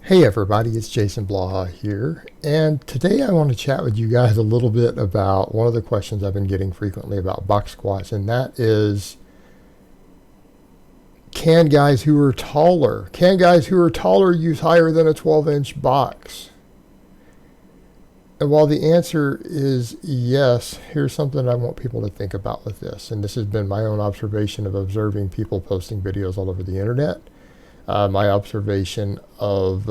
Hey everybody, it's Jason Blaha here, and today I want to chat with you guys a little bit about one of the questions I've been getting frequently about box squats, and that is, can guys who are taller use higher than a 12-inch box? And while the answer is yes, here's something I want people to think about with this, and this has been my own observation of observing people posting videos all over the internet. My observation of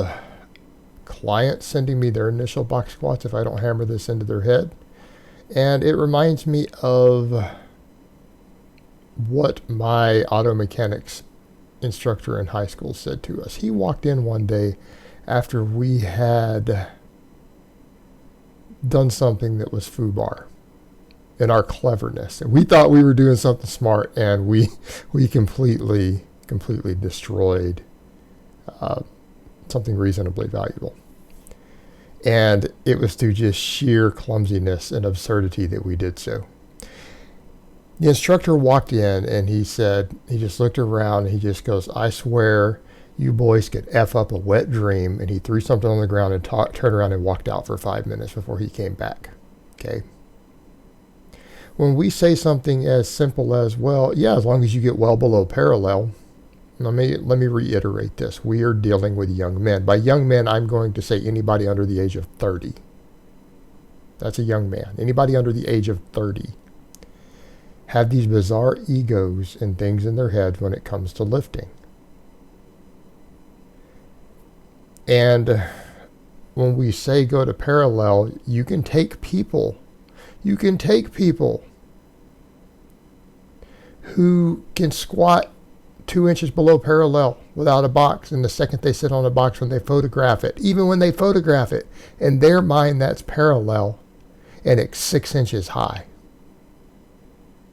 clients sending me their initial box squats if I don't hammer this into their head. And it reminds me of what my auto mechanics instructor in high school said to us. He walked in one day after we had done something that was FUBAR in our cleverness. And we thought we were doing something smart, and we completely destroyed something reasonably valuable. And it was through just sheer clumsiness and absurdity that we did so. The instructor walked in and he just looked around and he just goes, "I swear you boys could F up a wet dream." And he threw something on the ground and turned around and walked out for 5 minutes before he came back. Okay. When we say something as simple as, well, yeah, as long as you get well below parallel, let me reiterate this. We are dealing with young men. By young men, I'm going to say anybody under the age of 30. That's a young man. Anybody under the age of 30 have these bizarre egos and things in their head when it comes to lifting. And when we say go to parallel, you can take people who can squat 2 inches below parallel without a box, and the second they sit on a box, when they photograph it, even when they photograph it, in their mind that's parallel, and it's 6 inches high.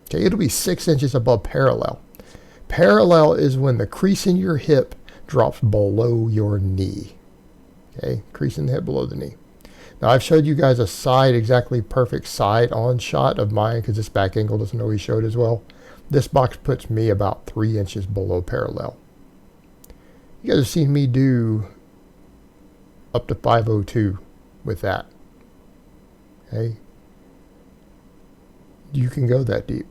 Okay, it'll be 6 inches above parallel. Parallel is when the crease in your hip drops below your knee. Okay, crease in the hip below the knee. Now I've showed you guys a exactly perfect side on shot of mine because this back angle doesn't always show it as well. This box puts me about 3 inches below parallel. You guys have seen me do up to 502 with that. Okay? You can go that deep.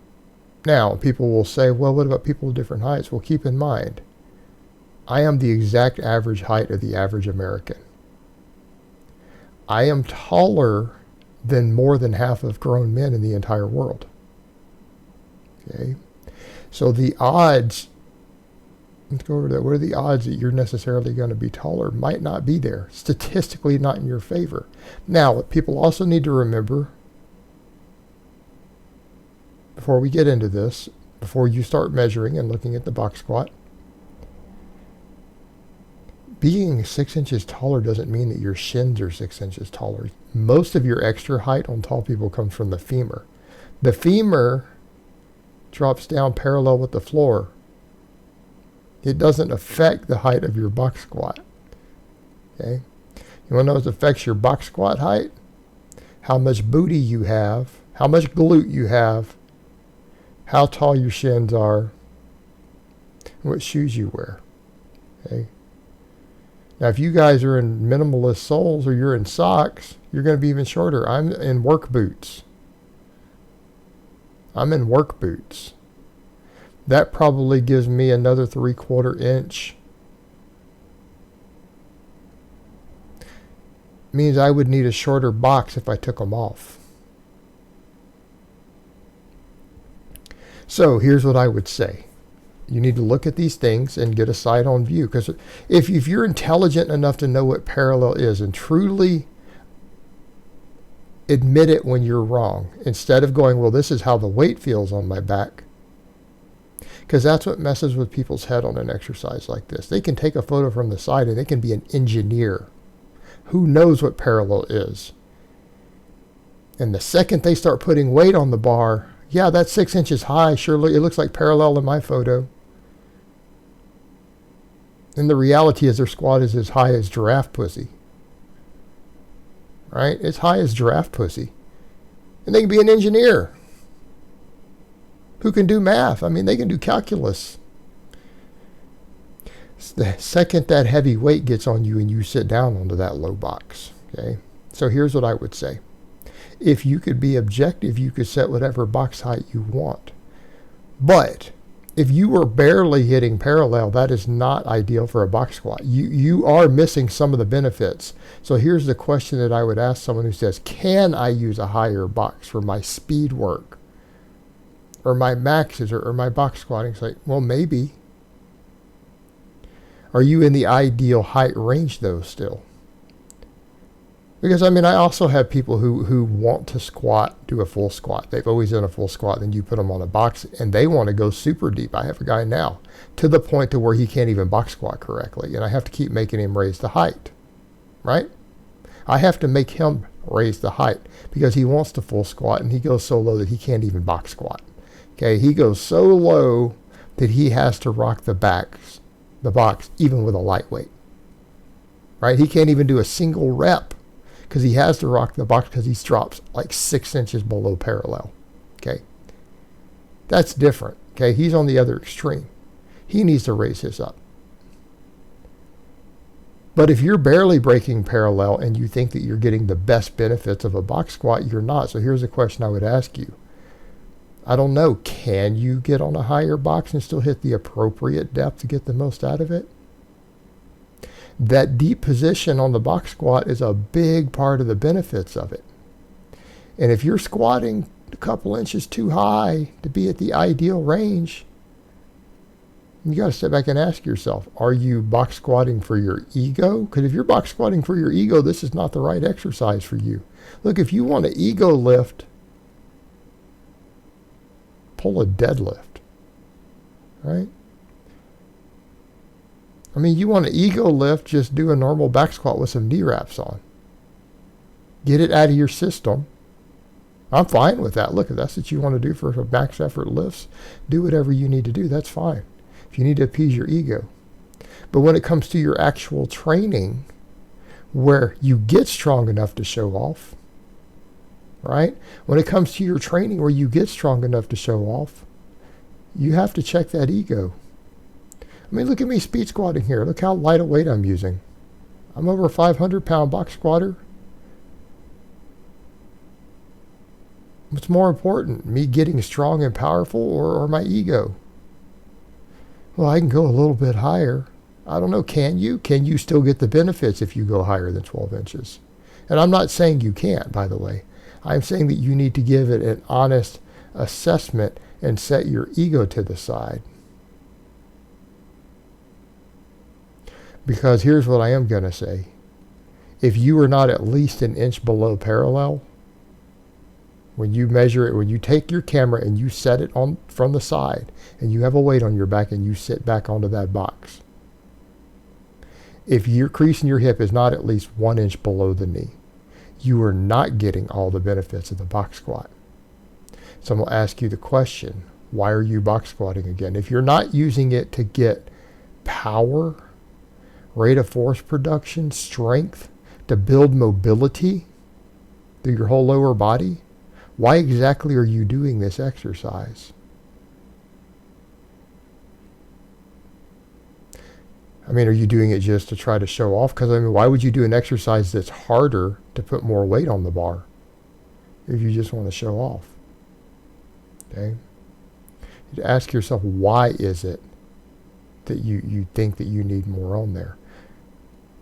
Now, people will say, well, what about people with different heights? Well, keep in mind, I am the exact average height of the average American. I am taller than more than half of grown men in the entire world. Okay, so the odds, let's go over that. What are the odds that you're necessarily going to be taller? Might not be there. Statistically, not in your favor. Now, what people also need to remember, before we get into this, before you start measuring and looking at the box squat, being 6 inches taller doesn't mean that your shins are 6 inches taller. Most of your extra height on tall people comes from the femur. The femur drops down parallel with the floor. It doesn't affect the height of your box squat. Okay? You want to know what affects your box squat height? How much booty you have, how much glute you have, how tall your shins are, and what shoes you wear. Okay? Now, if you guys are in minimalist soles or you're in socks, you're going to be even shorter. I'm in work boots. That probably gives me another 3/4 inch. Means I would need a shorter box if I took them off. So here's what I would say. You need to look at these things and get a side-on view. Because if you're intelligent enough to know what parallel is and truly admit it when you're wrong, instead of going, well, this is how the weight feels on my back. Because that's what messes with people's head on an exercise like this. They can take a photo from the side and they can be an engineer who knows what parallel is. And the second they start putting weight on the bar, yeah, that's 6 inches high. Surely it looks like parallel in my photo. And the reality is their squat is as high as giraffe pussy. Right? It's high as giraffe pussy. And they can be an engineer who can do math. I mean, they can do calculus. The second that heavy weight gets on you and you sit down onto that low box, okay? So here's what I would say. If you could be objective, you could set whatever box height you want. But if you were barely hitting parallel, that is not ideal for a box squat. You are missing some of the benefits. So here's the question that I would ask someone who says, can I use a higher box for my speed work? Or my maxes or my box squatting? It's like, well, maybe. Are you in the ideal height range though still? Because I mean, I also have people who want to squat, do a full squat. They've always done a full squat, then you put them on a box and they want to go super deep. I have a guy now to the point to where he can't even box squat correctly. And I have to keep making him raise the height, right? I have to make him raise the height because he wants to full squat and he goes so low that he can't even box squat. Okay, he goes so low that he has to rock the box even with a lightweight, right? He can't even do a single rep because he has to rock the box because he drops like 6 inches below parallel. Okay, that's different. Okay, he's on the other extreme. He needs to raise his up. But if you're barely breaking parallel and you think that you're getting the best benefits of a box squat, you're not. So here's a question I would ask you. I don't know, can you get on a higher box and still hit the appropriate depth to get the most out of it? That deep position on the box squat is a big part of the benefits of it. And if you're squatting a couple inches too high to be at the ideal range, you got to step back and ask yourself, are you box squatting for your ego? Because if you're box squatting for your ego, this is not the right exercise for you. Look, if you want an ego lift, pull a deadlift, right? I mean, you want an ego lift, just do a normal back squat with some knee wraps on. Get it out of your system. I'm fine with that. Look, if that's what you want to do for max effort lifts, do whatever you need to do. That's fine. If you need to appease your ego. But when it comes to your actual training, where you get strong enough to show off, right? When it comes to your training where you get strong enough to show off, you have to check that ego. I mean, look at me speed squatting here. Look how light a weight I'm using. I'm over a 500-pound box squatter. What's more important, me getting strong and powerful or my ego? Well, I can go a little bit higher. I don't know, can you? Can you still get the benefits if you go higher than 12 inches? And I'm not saying you can't, by the way. I'm saying that you need to give it an honest assessment and set your ego to the side. Because here's what I am going to say. If you are not at least an inch below parallel, when you measure it, when you take your camera and you set it on from the side and you have a weight on your back and you sit back onto that box, if your crease in your hip is not at least 1 inch below the knee, you are not getting all the benefits of the box squat. So I'm going to ask you the question, why are you box squatting again? If you're not using it to get power, rate of force production, strength, to build mobility through your whole lower body, why exactly are you doing this exercise? I mean, are you doing it just to try to show off? Because, I mean, why would you do an exercise that's harder to put more weight on the bar if you just want to show off? Okay? You ask yourself, why is it that you think that you need more on there?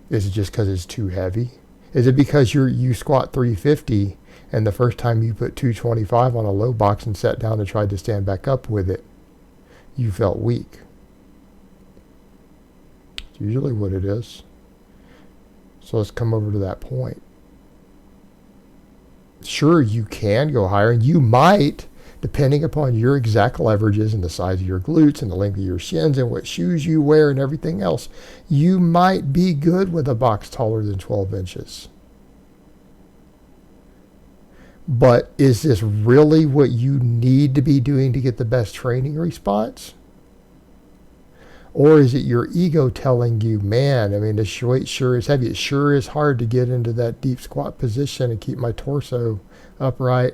Is it just because it's too heavy? Is it because you squat 350 and the first time you put 225 on a low box and sat down and tried to stand back up with it, you felt weak? It's usually what it is. So let's come over to that point. Sure, you can go higher, and you might, depending upon your exact leverages and the size of your glutes and the length of your shins and what shoes you wear and everything else, you might be good with a box taller than 12 inches. But is this really what you need to be doing to get the best training response? Or is it your ego telling you, man, I mean, this weight sure is heavy. It sure is hard to get into that deep squat position and keep my torso upright.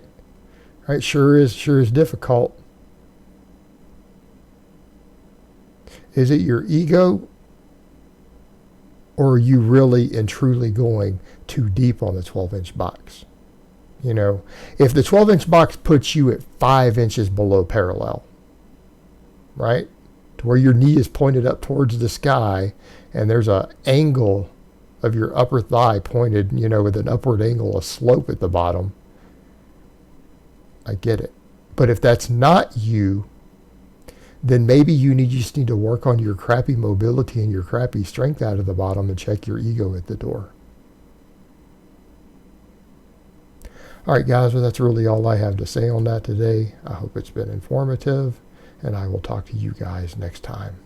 Right? Sure is difficult. Is it your ego Or are you really and truly going too deep on the 12-inch box? You know, if the 12-inch box puts you at 5 inches below parallel, right, to where your knee is pointed up towards the sky and there's a angle of your upper thigh pointed, you know, with an upward angle, a slope at the bottom, I get it. But if that's not you, then maybe you just need to work on your crappy mobility and your crappy strength out of the bottom and check your ego at the door. All right, guys, well, that's really all I have to say on that today. I hope it's been informative, and I will talk to you guys next time.